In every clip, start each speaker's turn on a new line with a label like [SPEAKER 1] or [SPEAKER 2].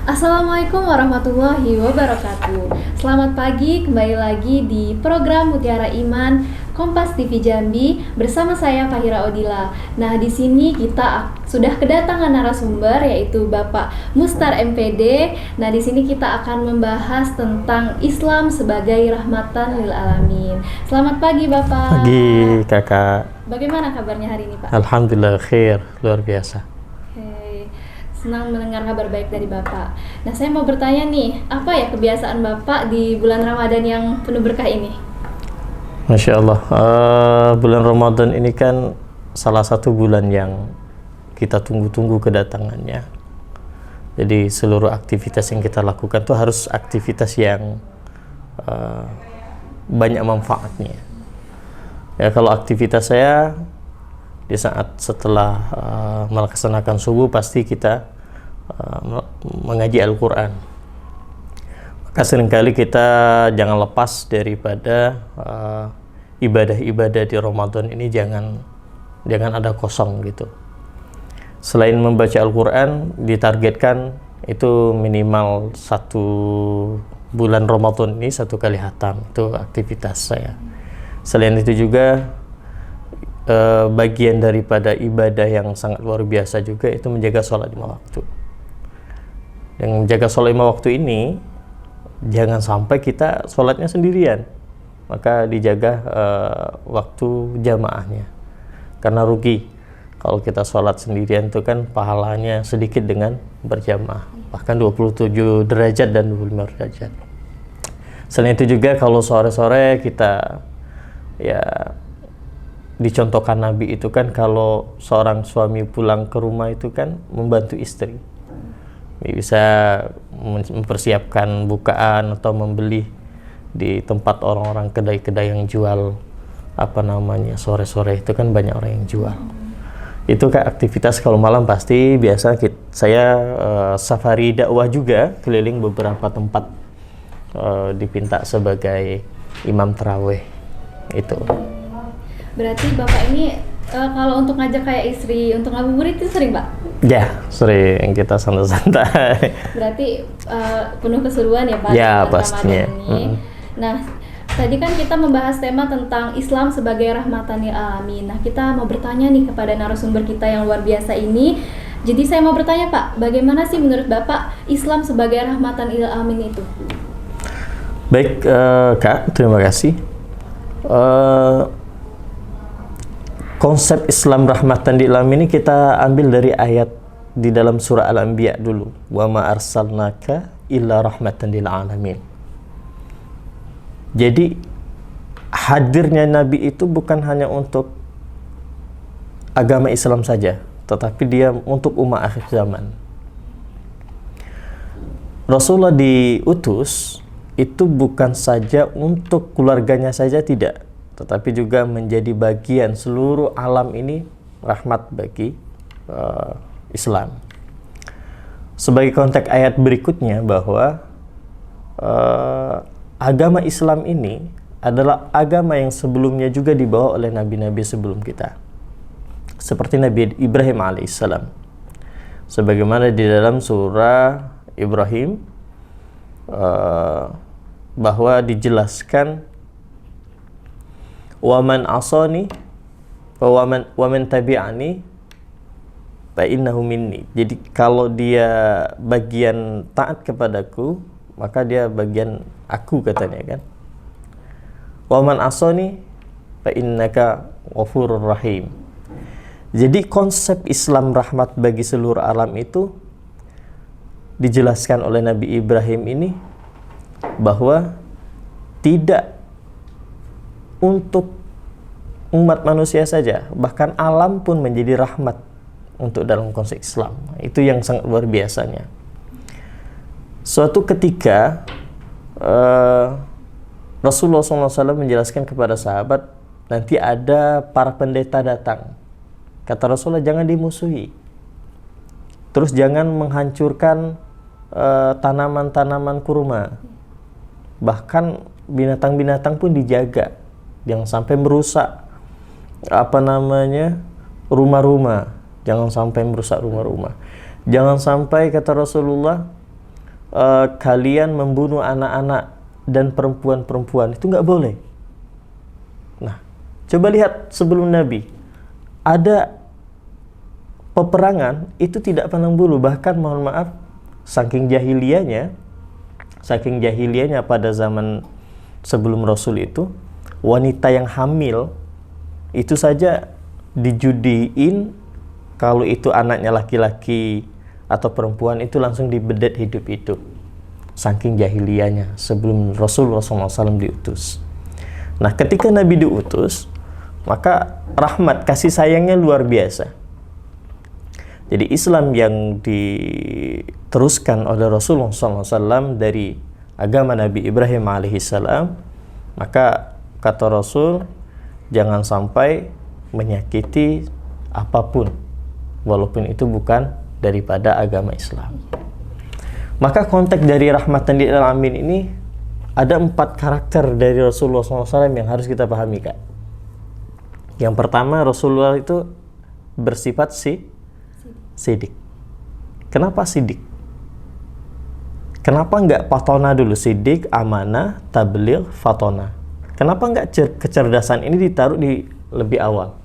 [SPEAKER 1] Assalamualaikum warahmatullahi wabarakatuh. Selamat pagi, kembali lagi di program Mutiara Iman Kompas TV Jambi bersama saya Fahira Odila. Nah, di sini kita sudah kedatangan narasumber yaitu Bapak Mustar MPD. Nah, di sini kita akan membahas tentang Islam sebagai rahmatan lil alamin. Selamat pagi, Bapak.
[SPEAKER 2] Pagi, Kakak.
[SPEAKER 1] Bagaimana kabarnya hari ini, Pak?
[SPEAKER 2] Alhamdulillah khair, luar biasa.
[SPEAKER 1] Senang mendengar kabar baik dari Bapak. Nah, saya mau bertanya nih, apa ya kebiasaan Bapak di bulan Ramadan yang penuh berkah ini?
[SPEAKER 2] Masya Allah, bulan Ramadan ini kan salah satu bulan yang kita tunggu-tunggu kedatangannya. Jadi seluruh aktivitas yang kita lakukan tuh harus aktivitas yang banyak manfaatnya. Ya, kalau aktivitas saya di saat setelah melaksanakan subuh pasti kita mengaji Al-Quran. Maka seringkali kita jangan lepas daripada ibadah-ibadah di Ramadan ini, jangan ada kosong gitu. Selain membaca Al-Quran, ditargetkan itu minimal 1 bulan Ramadan ini 1 kali khatam, itu aktivitas saya. Selain itu juga bagian daripada ibadah yang sangat luar biasa juga itu menjaga sholat 5 waktu. Yang menjaga sholat 5 waktu ini jangan sampai kita sholatnya sendirian, maka dijaga waktu jamaahnya, karena rugi kalau kita sholat sendirian itu kan pahalanya sedikit dengan berjamaah, bahkan 27 derajat dan 25 derajat. Selain itu juga kalau sore-sore kita ya dicontohkan Nabi itu kan kalau seorang suami pulang ke rumah itu kan membantu istri, bisa mempersiapkan bukaan atau membeli di tempat orang-orang kedai-kedai yang jual sore-sore itu kan banyak orang yang jual. Itu kayak aktivitas. Kalau malam pasti biasa saya safari dakwah juga, keliling beberapa tempat, dipinta sebagai imam tarawih itu.
[SPEAKER 1] Berarti Bapak ini kalau untuk ngajak kayak istri untuk ngabuburit itu sering, Pak?
[SPEAKER 2] Ya, sering kita santai-santai.
[SPEAKER 1] Berarti penuh keseruan ya, Pak?
[SPEAKER 2] Ya, pastinya.
[SPEAKER 1] Nah, tadi kan kita membahas tema tentang Islam sebagai rahmatan lil alamin. Nah, kita mau bertanya nih kepada narasumber kita yang luar biasa ini. Jadi saya mau bertanya, Pak, bagaimana sih menurut Bapak Islam sebagai rahmatan lil alamin itu?
[SPEAKER 2] Baik, Kak, terima kasih. Konsep Islam rahmatan lil alamin ini kita ambil dari ayat di dalam surah Al-Anbiya dulu. Wa ma arsalnaka illa rahmatan lil alamin. Jadi hadirnya Nabi itu bukan hanya untuk agama Islam saja, tetapi dia untuk umat akhir zaman. Rasulullah diutus itu bukan saja untuk keluarganya saja, tidak, tetapi juga menjadi bagian seluruh alam ini rahmat bagi Islam. Sebagai konteks ayat berikutnya bahwa agama Islam ini adalah agama yang sebelumnya juga dibawa oleh nabi-nabi sebelum kita, seperti Nabi Ibrahim alaihissalam, sebagaimana di dalam surah Ibrahim bahwa dijelaskan waman asani waman tabi'ani fa innahu minni. Jadi kalau dia bagian taat kepadaku, maka dia bagian aku, katanya kan. Waman asani fa innaka ghafurur rahim. Jadi konsep Islam rahmat bagi seluruh alam itu dijelaskan oleh Nabi Ibrahim ini bahwa tidak untuk umat manusia saja, bahkan alam pun menjadi rahmat untuk dalam konsep Islam. Itu yang sangat luar biasanya. Suatu ketika Rasulullah SAW menjelaskan kepada sahabat, nanti ada para pendeta datang. Kata Rasulullah, jangan dimusuhi, terus jangan menghancurkan tanaman-tanaman kurma, bahkan binatang-binatang pun dijaga, jangan sampai merusak rumah-rumah, jangan sampai merusak rumah-rumah. Jangan sampai, kata Rasulullah, kalian membunuh anak-anak dan perempuan-perempuan, itu nggak boleh. Nah, coba lihat sebelum Nabi ada peperangan itu tidak pandang bulu, bahkan mohon maaf saking jahiliyahnya pada zaman sebelum Rasul itu, wanita yang hamil itu saja dijudiin, kalau itu anaknya laki-laki atau perempuan itu langsung dibedet hidup-hidup. Saking jahiliyahnya sebelum Rasulullah SAW diutus. Nah, ketika Nabi diutus, maka rahmat kasih sayangnya luar biasa. Jadi Islam yang diteruskan oleh Rasulullah SAW dari agama Nabi Ibrahim alaihissalam, maka kata Rasul, jangan sampai menyakiti apapun, walaupun itu bukan daripada agama Islam. Maka konteks dari rahmatan lil alamin ini ada 4 karakter dari Rasulullah SAW yang harus kita pahami, Kak. Yang pertama, Rasulullah itu bersifat sidik. Kenapa sidik? Kenapa nggak fatona dulu? Sidik, amanah, tabligh, fatona. Kenapa nggak kecerdasan ini ditaruh di lebih awal?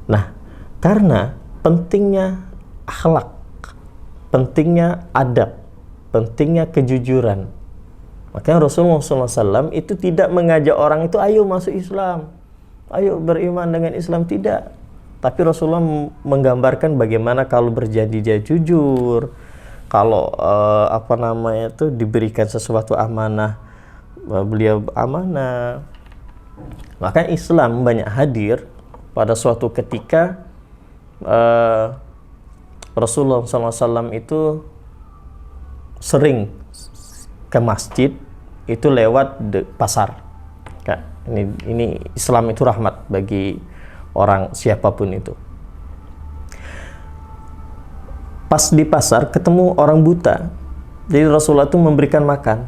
[SPEAKER 2] Nah, karena pentingnya akhlak, pentingnya adab, pentingnya kejujuran. Makanya Rasulullah SAW itu tidak mengajak orang itu ayo masuk Islam, ayo beriman dengan Islam, tidak. Tapi Rasulullah menggambarkan bagaimana kalau berjanji dia jujur, kalau diberikan sesuatu amanah, beliau amanah. Maka Islam banyak hadir pada suatu ketika Rasulullah SAW itu sering ke masjid itu lewat pasar. Ini Islam itu rahmat bagi orang siapapun itu. Pas di pasar ketemu orang buta, jadi Rasulullah itu memberikan makan.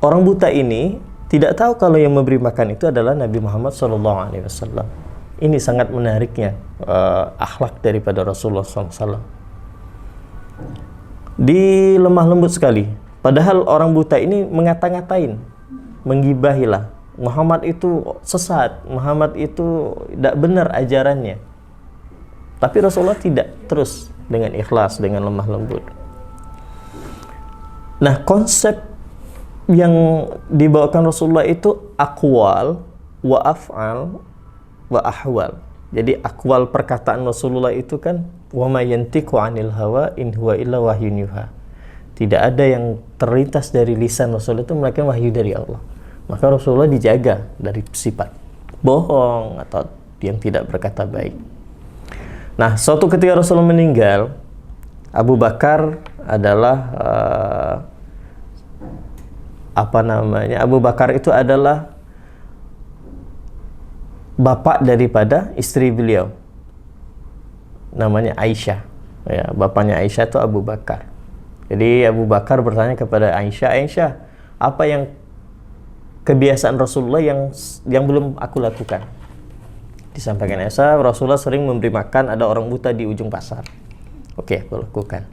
[SPEAKER 2] Orang buta ini tidak tahu kalau yang memberi makan itu adalah Nabi Muhammad SAW. Ini sangat menariknya akhlak daripada Rasulullah SAW. Di lemah lembut sekali. Padahal orang buta ini mengata-ngatain, menggibahilah. Muhammad itu sesat, Muhammad itu tidak benar ajarannya. Tapi Rasulullah tidak, terus dengan ikhlas, dengan lemah lembut. Nah, konsep yang dibawakan Rasulullah itu aqwal wa af'al wa ahwal. Jadi akwal perkataan Rasulullah itu kan wa ma yantiqu 'anil hawa in huwa illa wahyun yuha. Tidak ada yang terlintas dari lisan Rasulullah itu melainkan wahyu dari Allah. Maka Rasulullah dijaga dari sifat bohong atau yang tidak berkata baik. Nah, suatu ketika Rasulullah meninggal, Abu Bakar adalah Abu Bakar itu adalah bapak daripada istri beliau, namanya Aisyah. Ya, bapaknya Aisyah itu Abu Bakar. Jadi Abu Bakar bertanya kepada Aisyah, apa yang kebiasaan Rasulullah yang belum aku lakukan? Disampaikan Aisyah, Rasulullah sering memberi makan ada orang buta di ujung pasar. Oke, aku lakukan.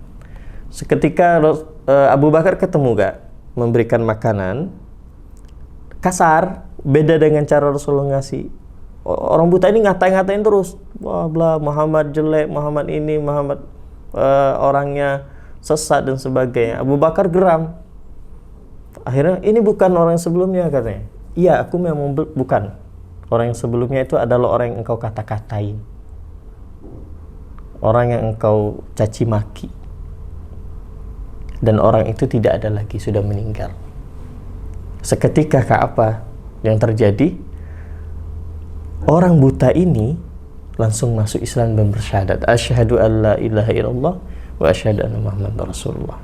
[SPEAKER 2] Seketika Abu Bakar ketemu memberikan makanan kasar, beda dengan cara Rasulullah ngasih. Orang buta ini ngatain terus, wah bla, Muhammad jelek, Muhammad ini, Muhammad orangnya sesat dan sebagainya. Abu Bakar geram. Akhirnya, ini bukan orang yang sebelumnya, katanya. Iya, aku memang bukan. Orang yang sebelumnya itu adalah orang yang engkau kata-katain, orang yang engkau caci maki, dan orang itu tidak ada lagi, sudah meninggal. Seketika apa yang terjadi? Orang buta ini langsung masuk Islam dan bersyahadat, asyhadu an la ilaha illallah wa asyhadu anna Muhammadar Rasulullah.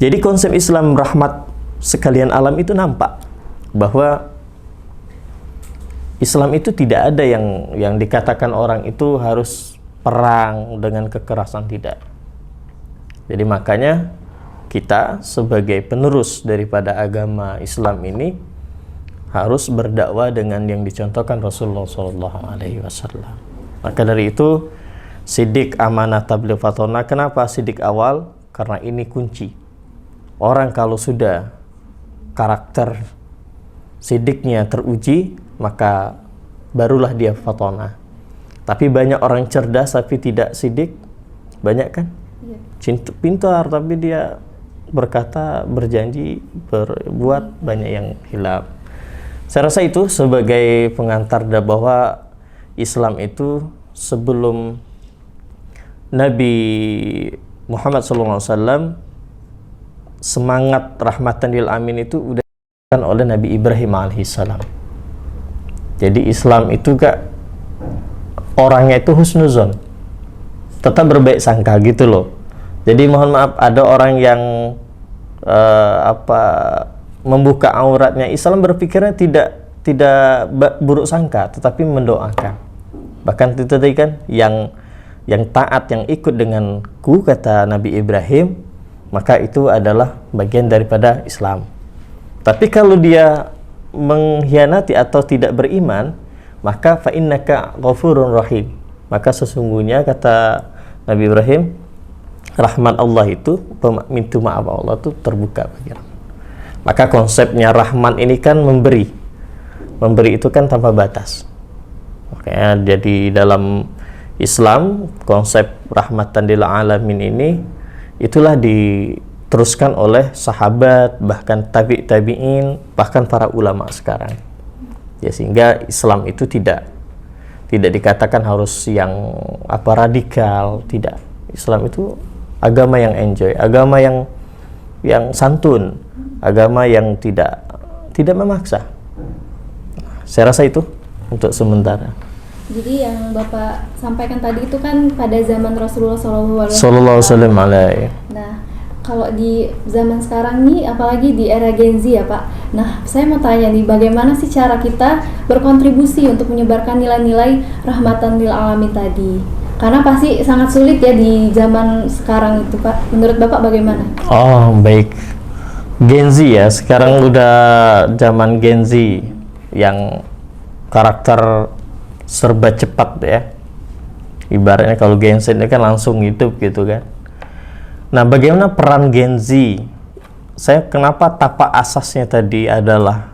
[SPEAKER 2] Jadi konsep Islam rahmat sekalian alam itu nampak bahwa Islam itu tidak ada yang dikatakan orang itu harus perang dengan kekerasan, tidak. Jadi makanya kita sebagai penerus daripada agama Islam ini harus berdakwah dengan yang dicontohkan Rasulullah SAW. Maka dari itu Sidik, amanah, tabligh, fatona. Kenapa sidik awal? Karena ini kunci. Orang kalau sudah karakter sidiknya teruji, maka barulah dia fatona. Tapi banyak orang cerdas tapi tidak sidik, banyak kan? Pintar tapi dia berkata, berjanji, berbuat, banyak yang hilaf. Saya rasa itu sebagai pengantar bahwa Islam itu sebelum Nabi Muhammad SAW, semangat rahmatan lil alamin itu udah diberikan oleh Nabi Ibrahim alaihissalam. Jadi Islam itu gak orangnya itu husnuzon, tetap berbaik sangka gitu loh. Jadi mohon maaf, ada orang yang membuka auratnya. Islam berpikirnya tidak buruk sangka, tetapi mendoakan. Bahkan itu tadi kan yang taat, yang ikut denganku, kata Nabi Ibrahim, maka itu adalah bagian daripada Islam. Tapi kalau dia mengkhianati atau tidak beriman, maka fa innaka ghafurur rahim, maka sesungguhnya kata Nabi Ibrahim, rahmat Allah itu, pintu maaf Allah itu terbuka bagi rahmat. Maka konsepnya Rahman ini kan memberi itu kan tanpa batas. Makanya jadi dalam Islam konsep rahmatan lil alamin ini itulah diteruskan oleh sahabat, bahkan tabi'in, bahkan para ulama sekarang. Ya, sehingga Islam itu tidak dikatakan harus yang radikal, tidak. Islam itu agama yang enjoy, agama yang santun, agama yang tidak memaksa. Saya rasa itu untuk sementara.
[SPEAKER 1] Jadi yang Bapak sampaikan tadi itu kan pada zaman Rasulullah SAW. Nah, kalau di zaman sekarang nih, apalagi di era Gen Z ya Pak. Nah, saya mau tanya nih, bagaimana sih cara kita berkontribusi untuk menyebarkan nilai-nilai rahmatan lil alamin tadi? Karena pasti sangat sulit ya di zaman sekarang itu Pak. Menurut Bapak bagaimana?
[SPEAKER 2] Oh, baik. Gen Z ya, sekarang udah zaman Gen Z yang karakter serba cepat ya. Ibaratnya kalau Gen Z ini kan langsung hidup gitu kan. Nah, bagaimana peran Gen Z? Kenapa tapak asasnya tadi adalah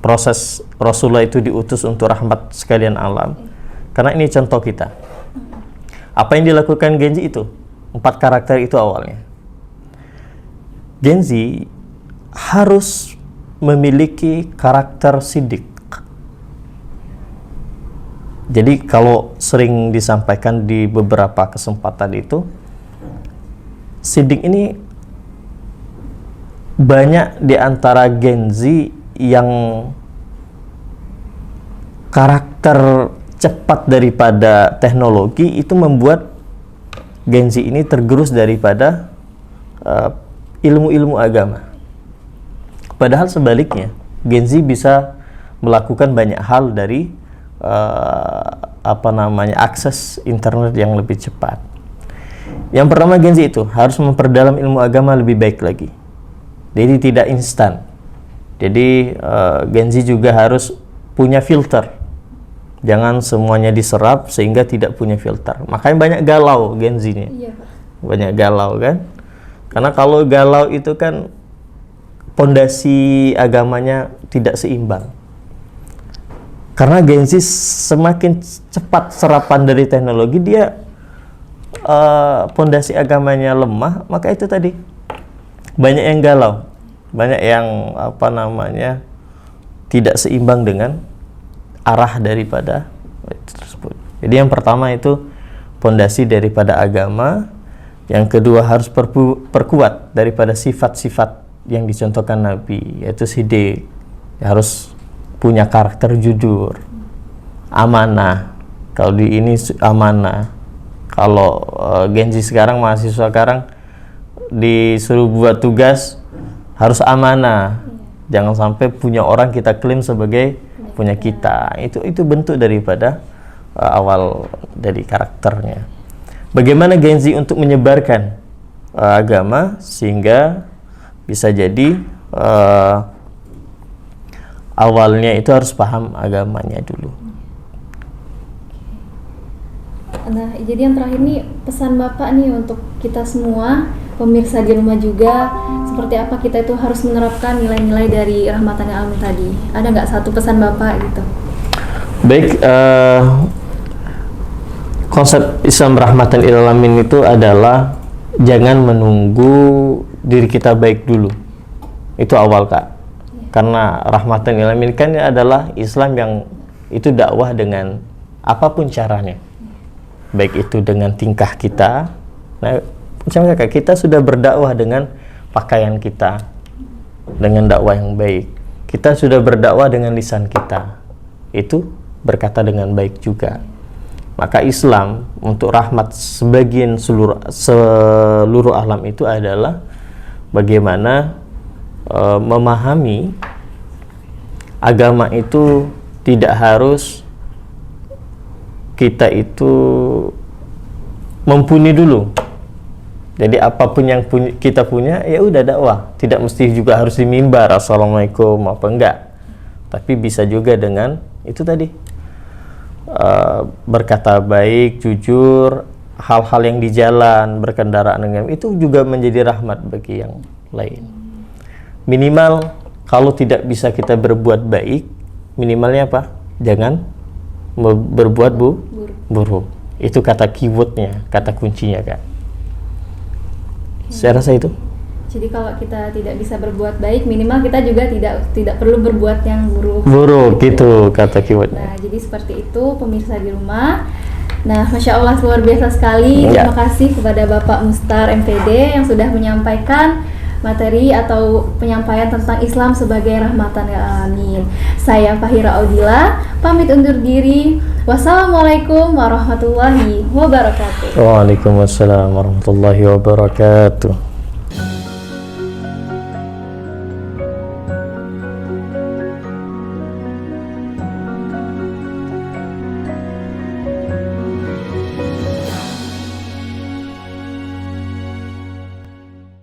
[SPEAKER 2] proses Rasulullah itu diutus untuk rahmat sekalian alam. Karena ini contoh kita. Apa yang dilakukan Gen Z itu? 4 karakter itu awalnya. Gen Z harus memiliki karakter sidik. Jadi kalau sering disampaikan di beberapa kesempatan itu, sidik ini banyak di antara Gen Z yang karakter cepat daripada teknologi itu membuat Gen Z ini tergerus daripada ilmu-ilmu agama. Padahal sebaliknya, Gen Z bisa melakukan banyak hal dari akses internet yang lebih cepat. Yang pertama, Gen Z itu harus memperdalam ilmu agama lebih baik lagi. Jadi tidak instan. Jadi Gen Z juga harus punya filter. Jangan semuanya diserap sehingga tidak punya filter. Makanya banyak galau Gen Z-nya. Iya, Pak. Banyak galau kan? Karena kalau galau itu kan pondasi agamanya tidak seimbang. Karena Gen Z semakin cepat serapan dari teknologi, dia pondasi agamanya lemah, maka itu tadi banyak yang galau, banyak yang tidak seimbang dengan arah daripada itu tersebut. Jadi yang pertama itu pondasi daripada agama, yang kedua harus perkuat daripada sifat-sifat yang dicontohkan Nabi, yaitu sidik, harus punya karakter jujur, amanah. Kalau di ini amanah. Kalau Gen Z sekarang, mahasiswa sekarang disuruh buat tugas harus amanah. Jangan sampai punya orang kita klaim sebagai punya kita. Itu bentuk daripada awal dari karakternya. Bagaimana Gen Z untuk menyebarkan agama sehingga bisa jadi awalnya itu harus paham agamanya dulu.
[SPEAKER 1] Nah, jadi yang terakhir nih pesan Bapak nih untuk kita semua, pemirsa di rumah juga, seperti apa kita itu harus menerapkan nilai-nilai dari Rahmatan lil Alamin tadi. Ada nggak satu pesan Bapak gitu?
[SPEAKER 2] Baik, konsep Islam Rahmatan lil Alamin itu adalah jangan menunggu diri kita baik dulu. Itu awal, Kak. Karena Rahmatan lil Alamin kan adalah Islam yang itu dakwah dengan apapun caranya. Baik itu dengan tingkah kita. Nah, macam Kakak, kita sudah berdakwah dengan pakaian kita, dengan dakwah yang baik. Kita sudah berdakwah dengan lisan kita. Itu berkata dengan baik juga. Maka Islam untuk rahmat sebagian seluruh alam itu adalah bagaimana memahami agama itu tidak harus kita itu mumpuni dulu. Jadi apapun yang kita punya ya udah dakwah, tidak mesti juga harus di mimbar assalamualaikum apa enggak, tapi bisa juga dengan itu tadi berkata baik, jujur, hal-hal yang di jalan, berkendaraan dengan itu juga menjadi rahmat bagi yang lain. Minimal kalau tidak bisa kita berbuat baik, minimalnya apa? Jangan berbuat buruk. Itu kata keywordnya, kata kuncinya, Kak. Saya rasa itu.
[SPEAKER 1] Jadi kalau kita tidak bisa berbuat baik, minimal kita juga tidak perlu berbuat yang buruk.
[SPEAKER 2] Buruk gitu kata keywordnya.
[SPEAKER 1] Nah, jadi seperti itu pemirsa di rumah. Nah, Masya Allah luar biasa sekali. Terima kasih kepada Bapak Mustar MPD yang sudah menyampaikan materi atau penyampaian tentang Islam sebagai rahmatan lil alamin. Saya Fahira Audila, pamit undur diri. Wassalamualaikum warahmatullahi wabarakatuh.
[SPEAKER 2] Waalaikumsalam warahmatullahi wabarakatuh.